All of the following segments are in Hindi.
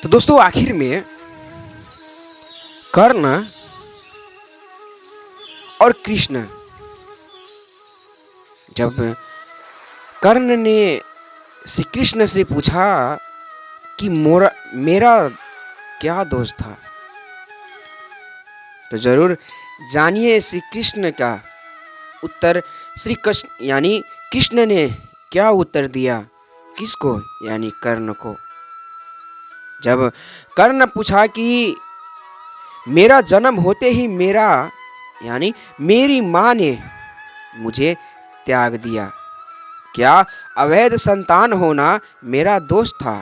तो दोस्तों आखिर में कर्ण और कृष्ण, जब कर्ण ने श्री कृष्ण से पूछा कि मेरा क्या दोष था, तो जरूर जानिए श्री कृष्ण का उत्तर। श्री कृष्ण यानी कृष्ण ने क्या उत्तर दिया, किसको, यानी कर्ण को। जब कर्ण पूछा कि मेरा जन्म होते ही मेरा यानी मेरी माँ ने मुझे त्याग दिया, क्या अवैध संतान होना मेरा दोष था?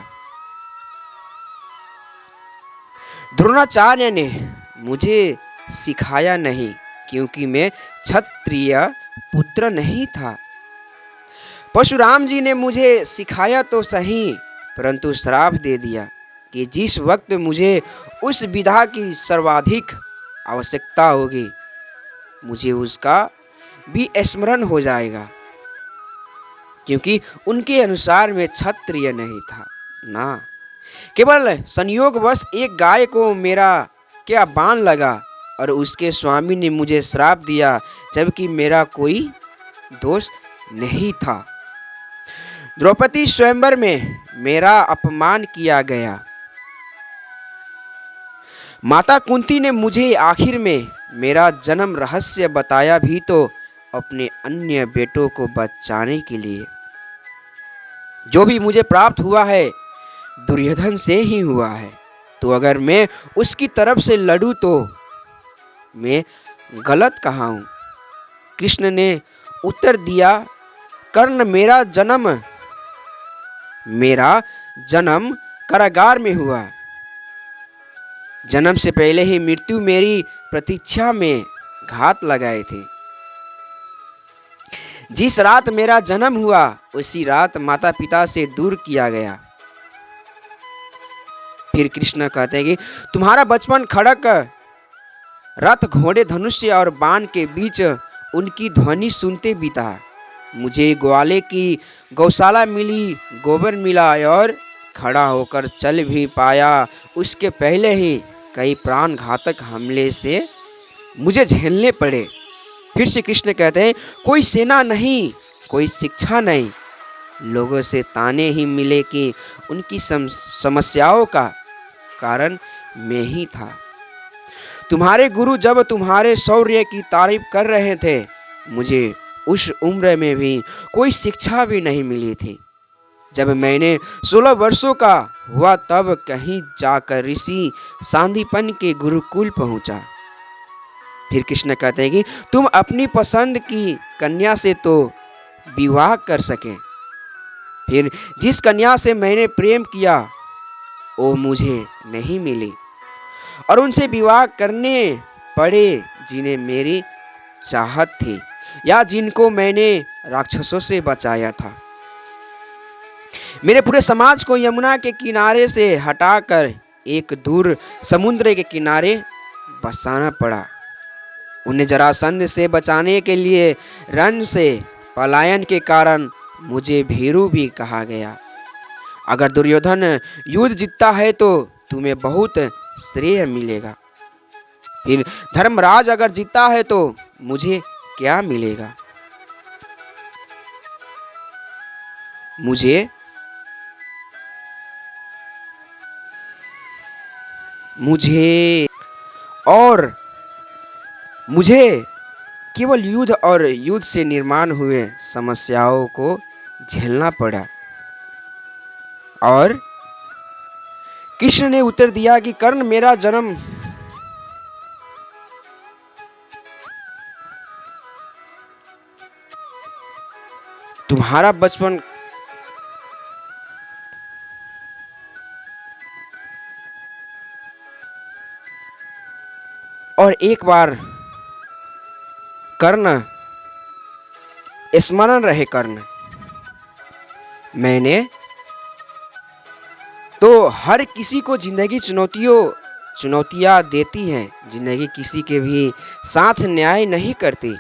द्रोणाचार्य ने मुझे सिखाया नहीं क्योंकि मैं क्षत्रिय पुत्र नहीं था। परशुराम जी ने मुझे सिखाया तो सही, परंतु श्राप दे दिया कि जिस वक्त मुझे उस विधा की सर्वाधिक आवश्यकता होगी, मुझे उसका भी स्मरण हो जाएगा, क्योंकि उनके अनुसार मैं क्षत्रिय नहीं था ना। केवल संयोगवश एक गाय को मेरा क्या बाण लगा और उसके स्वामी ने मुझे श्राप दिया, जबकि मेरा कोई दोष नहीं था। द्रौपदी स्वयंवर में मेरा अपमान किया गया। माता कुंती ने मुझे आखिर में मेरा जन्म रहस्य बताया भी तो अपने अन्य बेटों को बचाने के लिए। जो भी मुझे प्राप्त हुआ है दुर्योधन से ही हुआ है, तो अगर मैं उसकी तरफ से लड़ूं तो मैं गलत कहाँ हूं? कृष्ण ने उत्तर दिया, कर्ण मेरा जन्म कारागार में हुआ। जन्म से पहले ही मृत्यु मेरी प्रतीक्षा में घात लगाए थे। जिस रात मेरा जन्म हुआ उसी रात माता पिता से दूर किया गया। फिर कृष्ण कहते हैं कि तुम्हारा बचपन खड़क, रथ, घोड़े, धनुष्य और बाण के बीच उनकी ध्वनि सुनते बीता। मुझे ग्वाले की गौशाला मिली, गोबर मिला और खड़ा होकर चल भी पाया। उसके पहले ही कई प्राण घातक हमले से मुझे झेलने पड़े। फिर श्री कृष्ण कहते हैं, कोई सेना नहीं, कोई शिक्षा नहीं, लोगों से ताने ही मिले कि उनकी समस्याओं का कारण मैं ही था। तुम्हारे गुरु जब तुम्हारे शौर्य की तारीफ कर रहे थे, मुझे उस उम्र में भी कोई शिक्षा भी नहीं मिली थी। जब मैंने 16 वर्षों का हुआ तब कहीं जाकर ऋषि सांदीपन के गुरुकुल पहुंचा। फिर कृष्ण कहते हैं कि तुम अपनी पसंद की कन्या से तो विवाह कर सके। फिर जिस कन्या से मैंने प्रेम किया वो मुझे नहीं मिली और उनसे विवाह करने पड़े जिन्हें मेरी चाहत थी या जिनको मैंने राक्षसों से बचाया था। मेरे पूरे समाज को यमुना के किनारे से हटाकर एक दूर समुद्र के किनारे बसाना पड़ा। उन्हें जरासंध से बचाने के लिए रण से पलायन के कारण मुझे भीरू भी कहा गया। अगर दुर्योधन युद्ध जीतता है तो तुम्हें बहुत श्रेय मिलेगा। फिर धर्मराज अगर जीतता है तो मुझे क्या मिलेगा? मुझे मुझे केवल युद्ध और युद्ध से निर्माण हुए समस्याओं को झेलना पड़ा। और कृष्ण ने उत्तर दिया कि कर्ण, मेरा जन्म तुम्हारा बचपन और एक बार कर्ण स्मरण रहे, कर्ण, मैंने तो हर किसी को जिंदगी चुनौतियां देती है। जिंदगी किसी के भी साथ न्याय नहीं करती।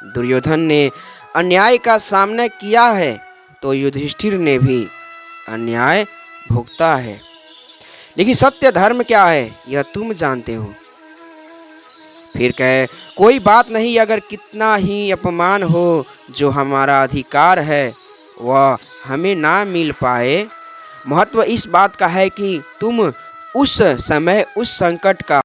दुर्योधन ने अन्याय का सामना किया है तो युधिष्ठिर ने भी अन्याय भुगता है, लेकिन सत्य धर्म क्या है यह तुम जानते हो। फिर कहे, कोई बात नहीं, अगर कितना ही अपमान हो, जो हमारा अधिकार है वह हमें ना मिल पाए। महत्व इस बात का है कि तुम उस समय उस संकट का